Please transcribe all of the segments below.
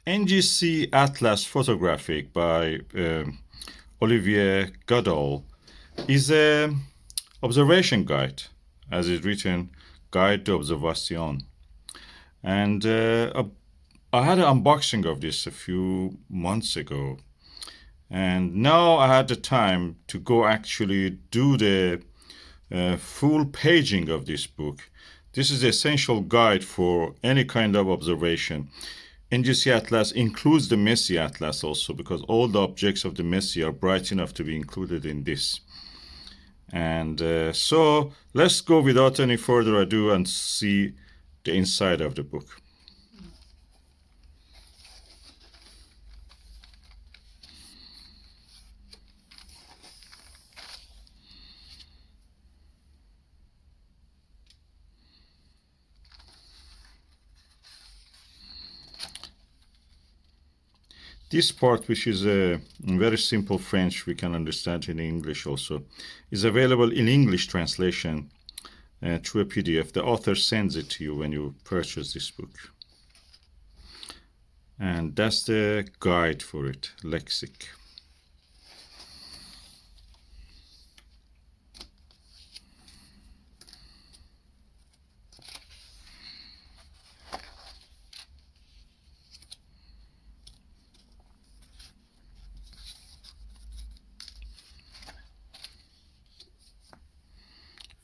NGC ATLAS Photographique by Olivier Gadal is a observation guide, as is written, Guide to Observation. And I had an unboxing of this a few months ago, and now I had the time to go actually do the full paging of this book. This is the essential guide for any kind of observation. NGC Atlas includes the Messier Atlas also, because all the objects of the Messier are bright enough to be included in this. And so let's go without any further ado and see the inside of the book. This part, which is a very simple French, we can understand in English also, is available in English translation through a PDF. The author sends it to you when you purchase this book. And that's the guide for it, lexic.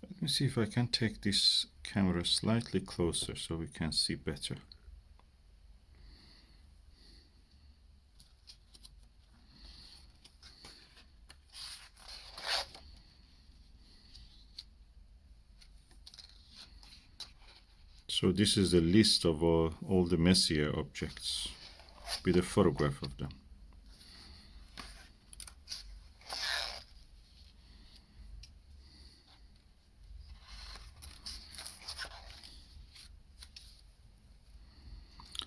Let me see if I can take this camera slightly closer so we can see better. So this is the list of all the Messier objects with a photograph of them.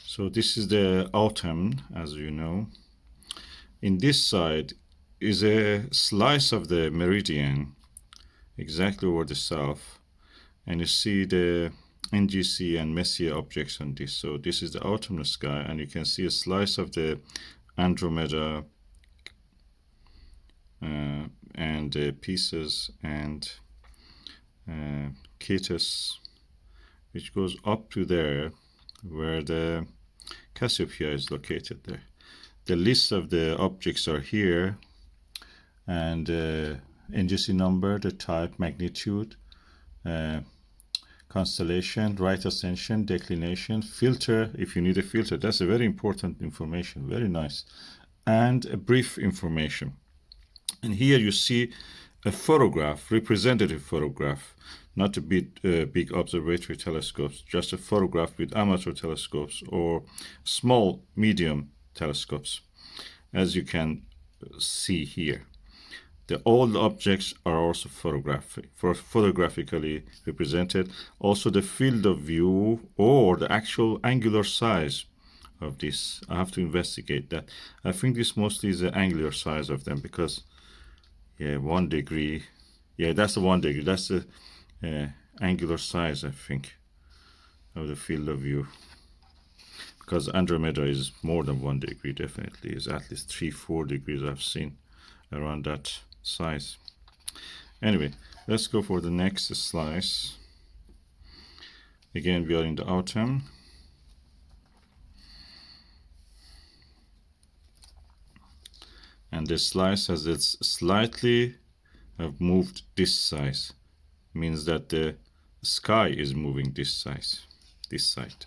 So this is the autumn, as you know. In this side is a slice of the meridian, exactly over the south, and you see the NGC and Messier objects on this. So this is the autumnal sky, and you can see a slice of the Andromeda and the pieces and Cetus, which goes up to there, where the Cassiopeia is located there. The list of the objects are here, and NGC number, the type, magnitude, constellation, right ascension, declination, filter, if you need a filter. That's a very important information, very nice. And a brief information. And here you see a photograph, representative photograph, not a big observatory telescopes, just a photograph with amateur telescopes or small, medium telescopes, as you can see here. All the objects are also photographically represented. Also the field of view or the actual angular size of this. I have to investigate that. I think this mostly is the angular size of them, because, yeah, 1 degree. Yeah, that's the 1 degree. That's the angular size, I think, of the field of view. Because Andromeda is more than 1 degree, definitely. It's at least 3-4 degrees I've seen around that size. Anyway, let's go for the next slice. Again, we are in the autumn. And this slice has it's slightly moved this size. Means that the sky is moving this size, this side.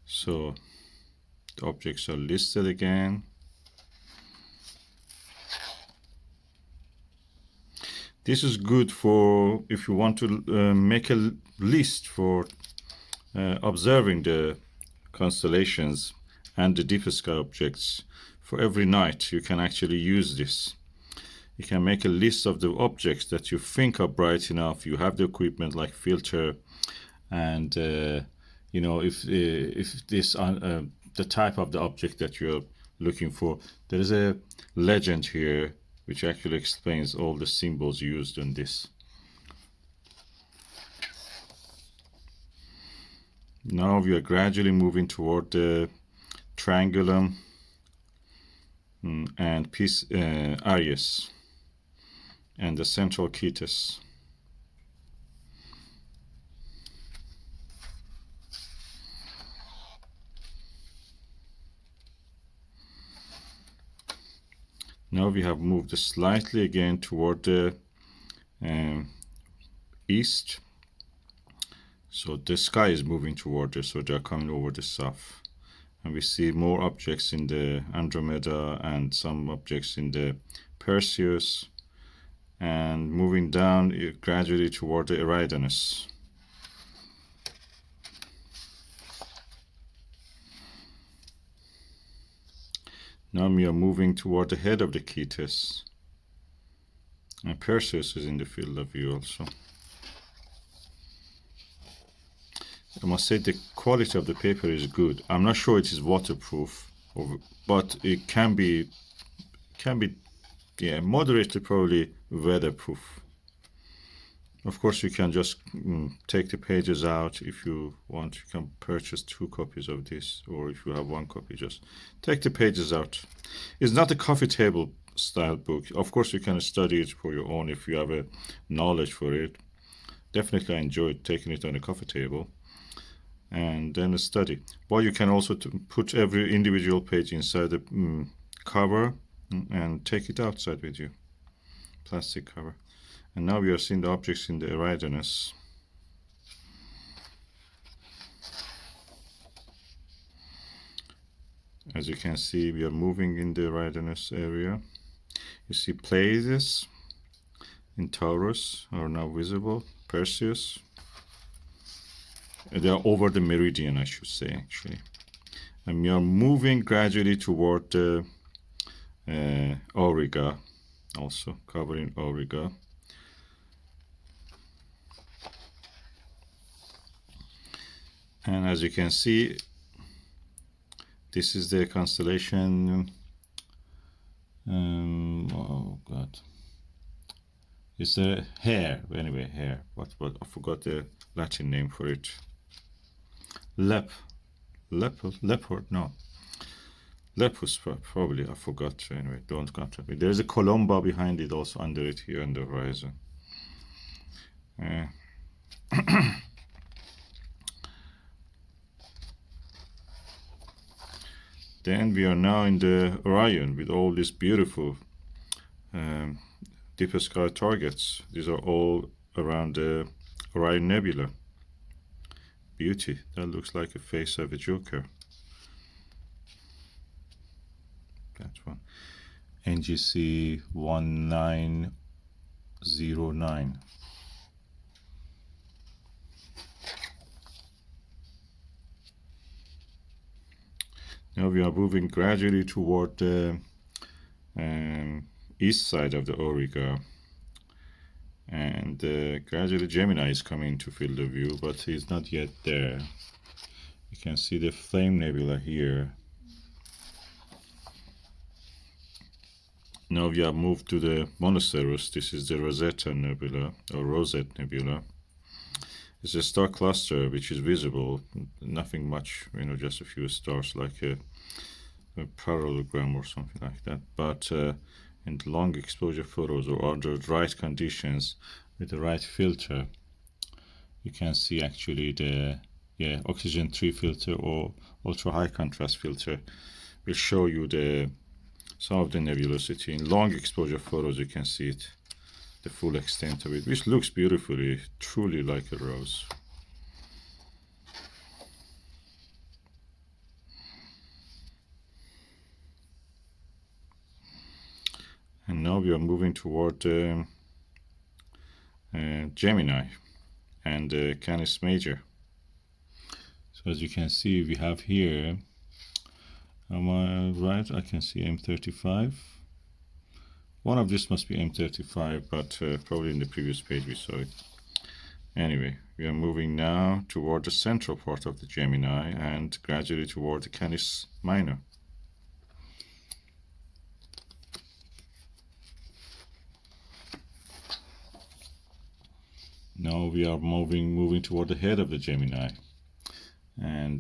So the objects are listed again. This is good for if you want to make a list for observing the constellations and the deep sky objects. For every night you can actually use this. You can make a list of the objects that you think are bright enough. You have the equipment like filter, and you know, if this the type of the object that you're looking for. There is a legend here which actually explains all the symbols used in this. Now we are gradually moving toward the triangulum and Aries and the central Cetus. Now we have moved slightly again toward the east. So the sky is moving toward us, so they are coming over the south. And we see more objects in the Andromeda and some objects in the Perseus, and moving down gradually toward the Eridanus. Now we are moving toward the head of the Cetus. And Perseus is in the field of view also. I must say the quality of the paper is good. I'm not sure it is waterproof, but it can be moderately probably weatherproof. Of course, you can just take the pages out if you want. You can purchase 2 copies of this, or if you have 1 copy, just take the pages out. It's not a coffee table style book. Of course, you can study it for your own if you have a knowledge for it. Definitely, I enjoyed taking it on a coffee table and then study. But you can also put every individual page inside the cover and take it outside with you. Plastic cover. And now we are seeing the objects in the Eridanus. As you can see, we are moving in the Eridanus area. You see Pleiades in Taurus are now visible, Perseus. They are over the meridian, I should say, actually. And we are moving gradually toward the Auriga, also covering Auriga. And as you can see, this is the constellation. Oh God, it's a hare. Anyway, hare. What? I forgot the Latin name for it. Leopard? No. Lepus, probably. I forgot. Anyway, don't contact me. There's a columba behind it, also under it here on the horizon. Then we are now in the Orion with all these beautiful deep sky targets. These are all around the Orion Nebula. Beauty. That looks like a face of a joker. That one. NGC 1909. Now we are moving gradually toward the east side of the Auriga, and gradually Gemini is coming to field of view, but he's not yet there. You can see the Flame Nebula here. Now we have moved to the Monoceros. This is the Rosetta Nebula, or Rosette Nebula. It's a star cluster which is visible, nothing much, just a few stars, like a parallelogram or something like that. But in the long exposure photos or under the right conditions with the right filter, you can see actually the oxygen 3 filter or ultra high contrast filter will show you some of the nebulosity. In long exposure photos, you can see it, the full extent of it, which looks beautifully, truly like a rose. And now we are moving toward Gemini and Canis Major. So as you can see, we have here, am I right? I can see M35. One of this must be M35, but probably in the previous page we saw it. Anyway, we are moving now toward the central part of the Gemini and gradually toward the Canis Minor. Now we are moving toward the head of the Gemini,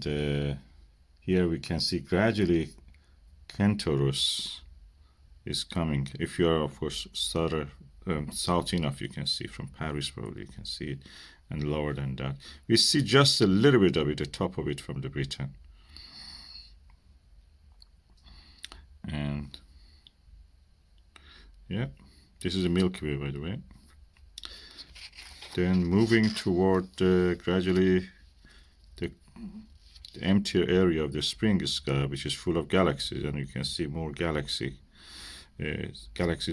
And here we can see gradually Centaurus is coming. If you are, of course, south enough, you can see from Paris, probably you can see it, and lower than that. We see just a little bit of it, the top of it from the Britain. And yeah, this is the Milky Way, by the way. Then moving toward gradually the emptier area of the spring sky, which is full of galaxies, and you can see more galaxies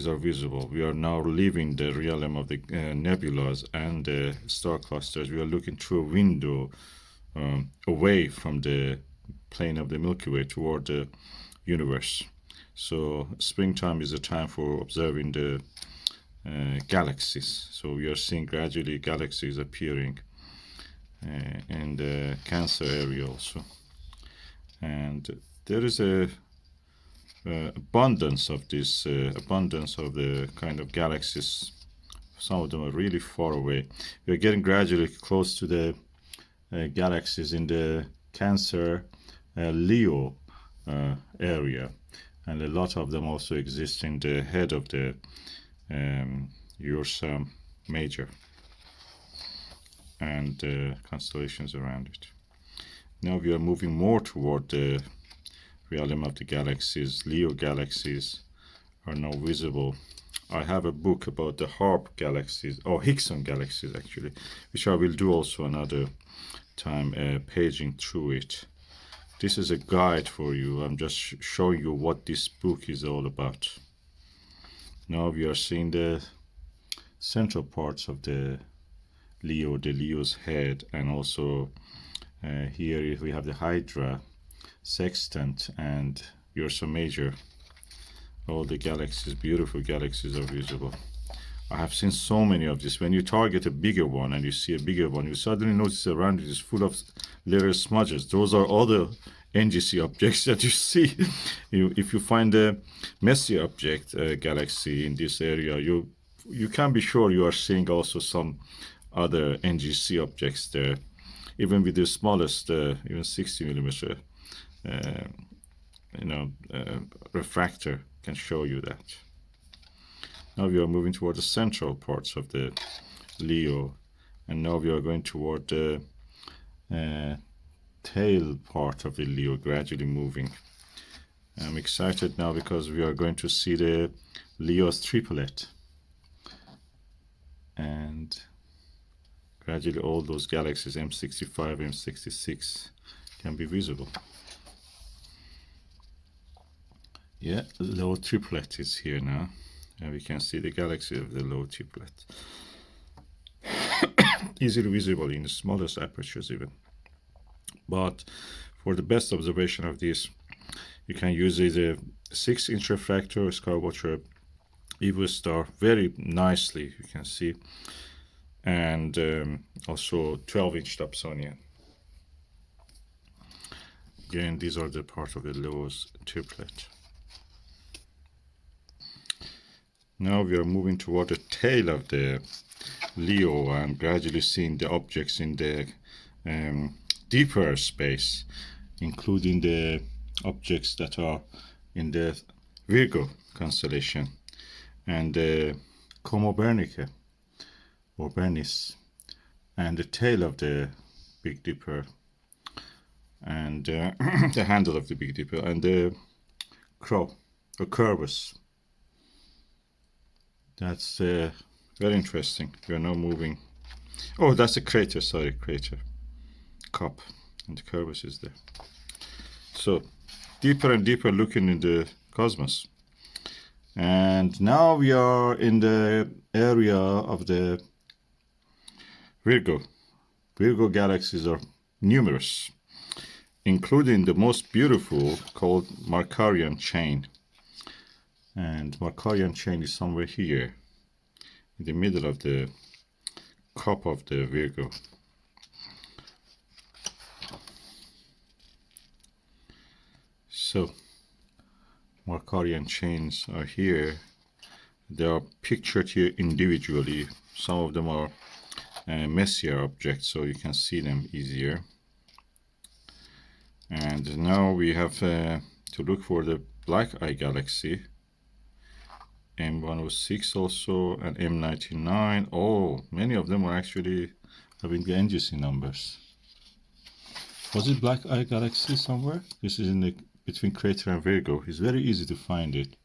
are visible. We are now leaving the realm of the nebulas and the star clusters. We are looking through a window away from the plane of the Milky Way toward the universe. So springtime is a time for observing the galaxies. So we are seeing gradually galaxies appearing in the Cancer area also. And there is a abundance of this, abundance of the kind of galaxies. Some of them are really far away. We are getting gradually close to the galaxies in the Cancer Leo area, and a lot of them also exist in the head of the Ursa Major and constellations around it. Now we are moving more toward the realm of the galaxies. Leo galaxies are now visible. I have a book about the HARP galaxies, or Hickson galaxies actually, which I will do also another time, paging through it. This is a guide for you. I'm just showing you what this book is all about. Now we are seeing the central parts of the Leo's head, and also here we have the Hydra, Sextant, and Ursa Major. All the galaxies, beautiful galaxies, are visible. I have seen so many of this. When you target a bigger one and you see a bigger one, you suddenly notice around it is full of little smudges. Those are other NGC objects that you see. If you find a messy object, galaxy in this area, you can be sure you are seeing also some other NGC objects there. Even with the smallest, even 60 millimeter, refractor can show you that. Now we are moving toward the central parts of the Leo, and now we are going toward the tail part of the Leo, gradually moving. I'm excited now because we are going to see the Leo's triplet, and gradually all those galaxies, M65, M66, can be visible. Yeah, the Leo triplet is here now, and we can see the galaxy of the Leo triplet. Easily visible in the smallest apertures even. But for the best observation of this, you can use either 6-inch refractor, Skywatcher, EVO star, very nicely, you can see, and also 12-inch Dobsonian. Again, these are the part of the Leo's triplet. Now we are moving toward the tail of the Leo and gradually seeing the objects in the deeper space, including the objects that are in the Virgo constellation and the Como Bernice or Bernice, and the tail of the Big Dipper, and the handle of the Big Dipper, and the crow or Curvus. That's very interesting. We are now moving. Oh, that's a crater, sorry, crater. Cup, and the Curvus is there. So, deeper and deeper looking in the cosmos. And now we are in the area of the Virgo. Virgo galaxies are numerous, including the most beautiful called Markarian chain. And Markarian chain is somewhere here, in the middle of the cup of the Virgo. So, Markarian chains are here. They are pictured here individually. Some of them are messier objects, so you can see them easier. And now we have to look for the black eye galaxy. M106 also, and M99. Oh, many of them are actually having the NGC numbers. Was it black eye galaxy somewhere? This is in the between Crater and Virgo. It's very easy to find it.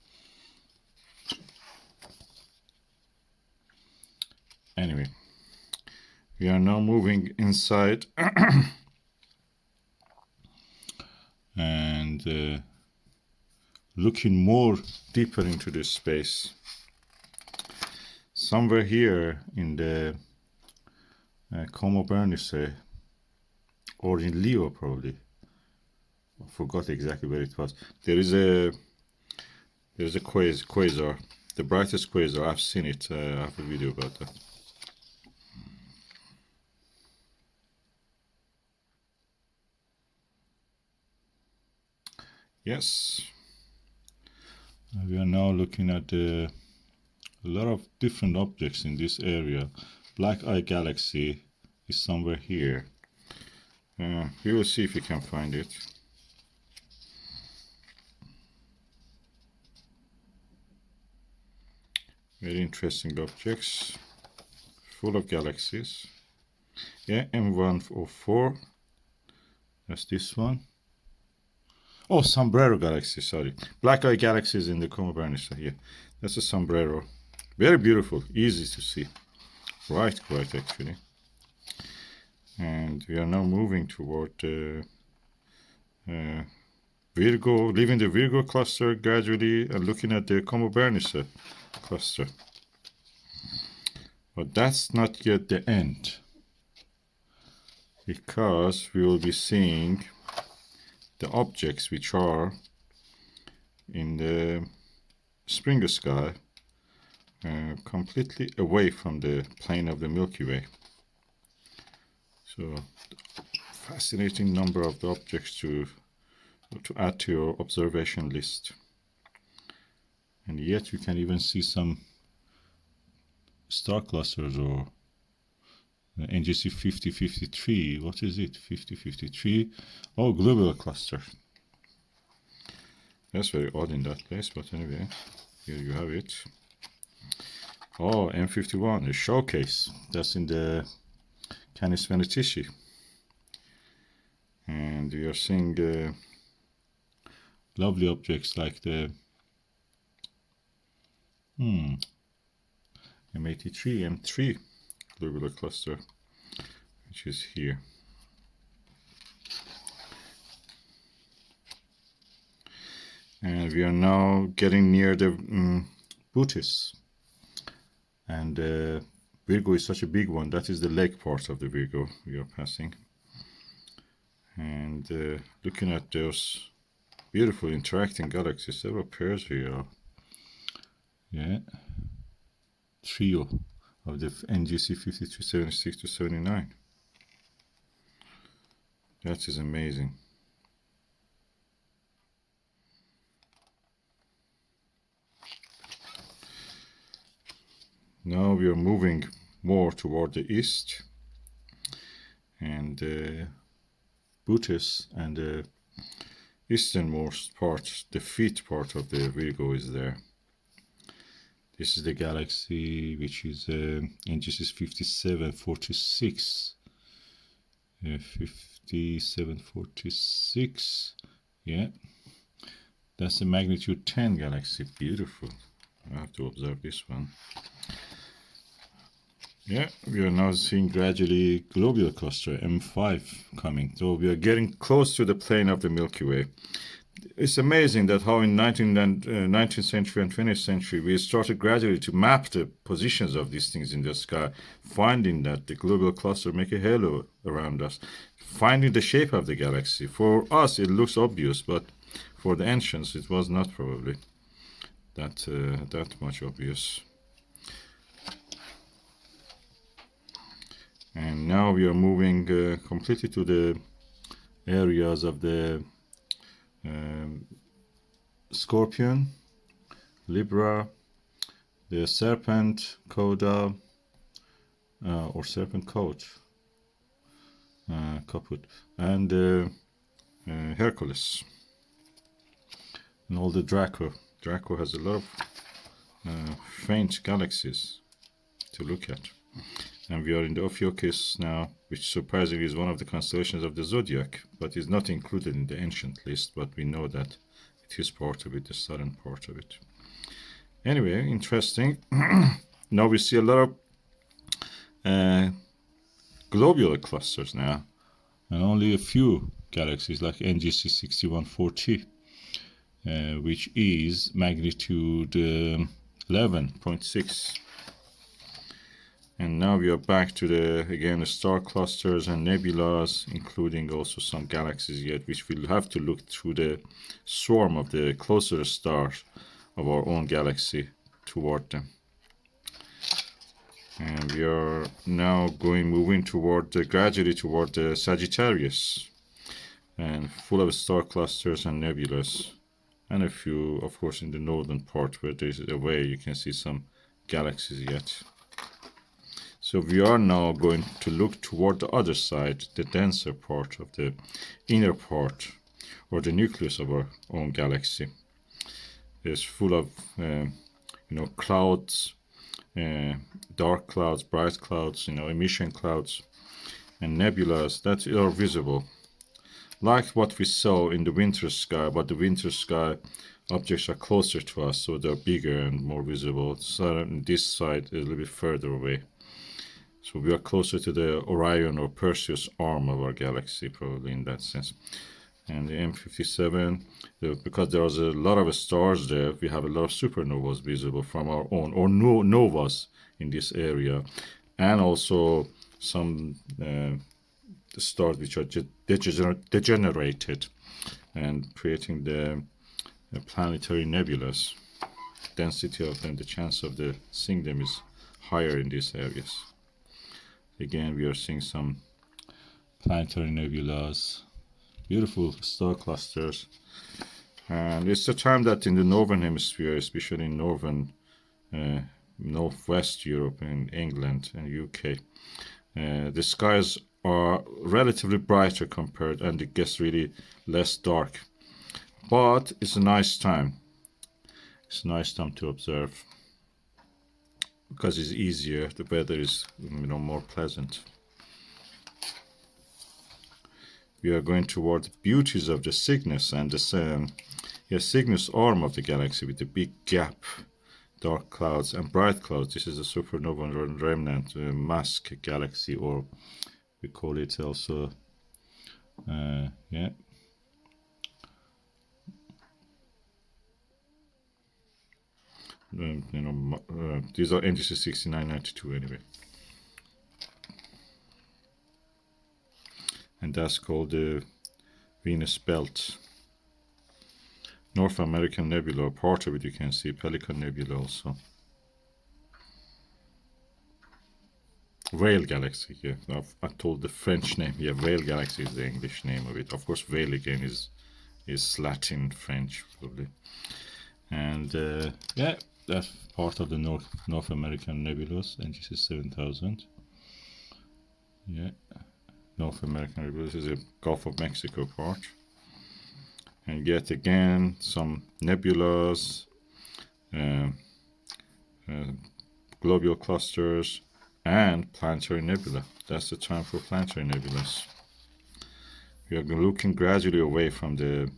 Anyway, we are now moving inside and looking more deeper into this space. Somewhere here in the Como Bernice, or in Leo probably. I forgot exactly where it was. There's a quasar, the brightest quasar. I've seen it. I have a video about that. Yes. We are now looking at a lot of different objects in this area. Black eye galaxy is somewhere here. We will see if we can find it. Very interesting objects, full of galaxies. Yeah, M104. That's this one. Oh, Sombrero Galaxy, sorry. Black eye galaxies in the Como Bernice here. That's a Sombrero. Very beautiful, easy to see. Quite actually. And we are now moving toward Virgo, leaving the Virgo cluster gradually and looking at the Como Bernice cluster. But that's not yet the end, because we will be seeing the objects which are in the Springer sky completely away from the plane of the Milky Way. So fascinating number of the objects to add to your observation list. And yet you can even see some star clusters, or NGC 5053. What is it? 5053. Oh, globular cluster. That's very odd in that place, but anyway, here you have it. Oh, M51, a showcase. That's in the Canis Venatici. And we are seeing lovely objects like the M83, M3 globular cluster, which is here. And we are now getting near the Bootes. And Virgo is such a big one. That is the leg part of the Virgo we are passing. And looking at those beautiful interacting galaxies, several pairs here. Yeah. Trio of the NGC 5376 to 79. That is amazing. Now we are moving more toward the east, and Bootes and the easternmost part, the feet part of the Virgo is there. This is the galaxy which is NGC 5746. 5746. Yeah, that's a magnitude 10 galaxy. Beautiful. I have to observe this one. Yeah, we are now seeing gradually globular cluster M5 coming. So we are getting close to the plane of the Milky Way. It's amazing that how in 19th century and 20th century we started gradually to map the positions of these things in the sky, finding that the globular cluster make a halo around us, finding the shape of the galaxy. For us it looks obvious, but for the ancients it was not probably that much obvious. And now we are moving completely to the areas of the Scorpion, Libra, the Serpent, Coda, or Serpent Coat, Caput, and Hercules, and all the Draco. Draco has a lot of faint galaxies to look at. And we are in the Ophiuchus now, which surprisingly is one of the constellations of the zodiac, but is not included in the ancient list, but we know that it is part of it, the southern part of it. Anyway, interesting. Now we see a lot of globular clusters now, and only a few galaxies like NGC 6140, which is magnitude 11.6. And now we are back to the star clusters and nebulas, including also some galaxies yet, which we'll have to look through the swarm of the closer stars of our own galaxy toward them. And we are now moving gradually toward the Sagittarius, and full of star clusters and nebulas, and a few, of course, in the northern part where there's away you can see some galaxies yet. So we are now going to look toward the other side, the denser part of the inner part, or the nucleus of our own galaxy. It's full of clouds, dark clouds, bright clouds, emission clouds, and nebulas that are visible, like what we saw in the winter sky. But the winter sky objects are closer to us, so they're bigger and more visible. So this side is a little bit further away. So we are closer to the Orion or Perseus arm of our galaxy, probably in that sense. And the M57, because there's a lot of stars there, we have a lot of supernovas visible from our own, or novas in this area, and also some stars which are degenerated and creating the planetary nebulas. Density of them, the chance of seeing them is higher in these areas. Again, we are seeing some planetary nebulas, beautiful star clusters. And it's the time that in the northern hemisphere, especially in northwest Europe and England and UK, the skies are relatively brighter compared, and it gets really less dark. But it's a nice time. It's a nice time to observe, because it's easier, the weather is more pleasant. We are going toward the beauties of the Cygnus and the Cygnus arm of the galaxy with the big gap, dark clouds and bright clouds. This is a supernova remnant mask galaxy, or we call it also these are NGC 6992 anyway, and that's called the Venus Belt. North American Nebula, part of it you can see, Pelican Nebula also. Whale Galaxy, yeah, I told the French name, yeah, Whale Galaxy is the English name of it. Of course, whale again is Latin, French probably. And yeah, that's part of the North American nebulas, NGC 7000. Yeah, North American nebulas is a Gulf of Mexico part. And yet again, some nebulas, globular clusters, and planetary nebula. That's the time for planetary nebulas. We are looking gradually away from the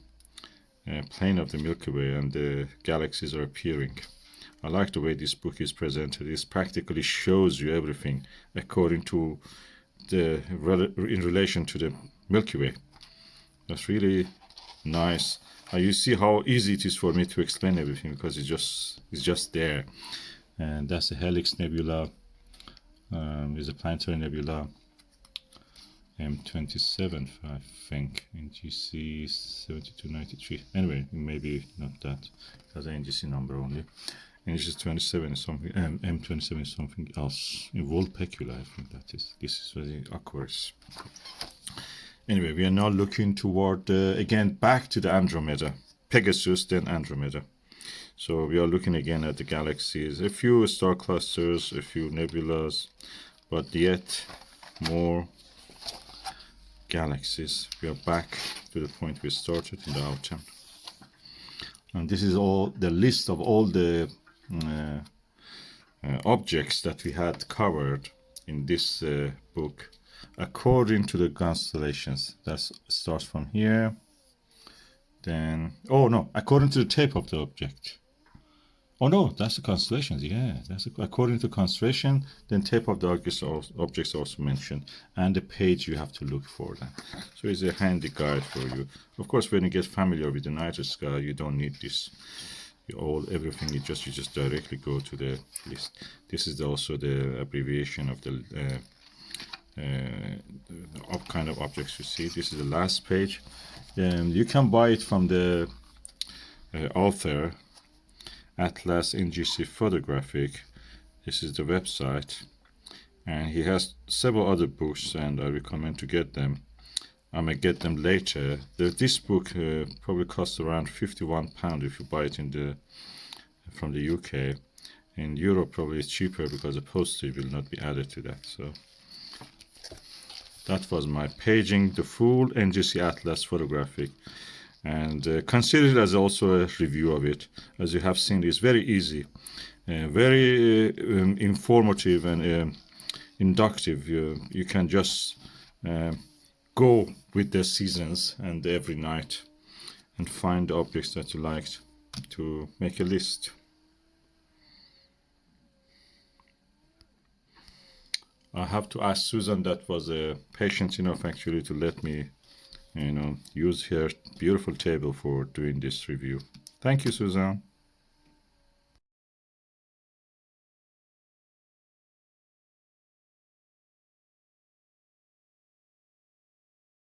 plane of the Milky Way, and the galaxies are appearing. I like the way this book is presented. It practically shows you everything according to in relation to the Milky Way. That's really nice. You see how easy it is for me to explain everything, because it's just there. And that's the Helix Nebula. Is a planetary nebula, M27, I think, NGC 7293. Anyway, maybe not that, because the NGC number only. NGC 27 is something, M27 is something else. In Vulpecula, I think that is. This is very Aquarius. Anyway, we are now looking toward, again, back to the Andromeda. Pegasus, then Andromeda. So we are looking again at the galaxies, a few star clusters, a few nebulas, but yet more galaxies. We are back to the point we started in the autumn. And this is all the list of all the objects that we had covered in this book according to the constellations. That starts from here. Then, oh no, according to the type of the object. Oh no, that's the constellations. Yeah, that's according to constellation. Then type of the objects also mentioned, and the page you have to look for them. So it's a handy guide for you. Of course, when you get familiar with the night sky, you don't need this. Everything you just directly go to the list. This is also the abbreviation of the kind of objects you see. This is the last page. You can buy it from the author, ATLAS NGC Photographique. This is the website, and he has several other books, and I recommend to get them. I may get them later. This book probably costs around £51 if you buy it from the UK. In Europe, probably it's cheaper because the postage will not be added to that. So that was my paging the full NGC Atlas Photographic, and consider it as also a review of it. As you have seen, it's very easy, very informative and inductive. You can just go with the seasons and every night and find the objects that you liked to make a list. I have to ask Susan, that was patient enough actually to let me, use her beautiful table for doing this review. Thank you, Susan.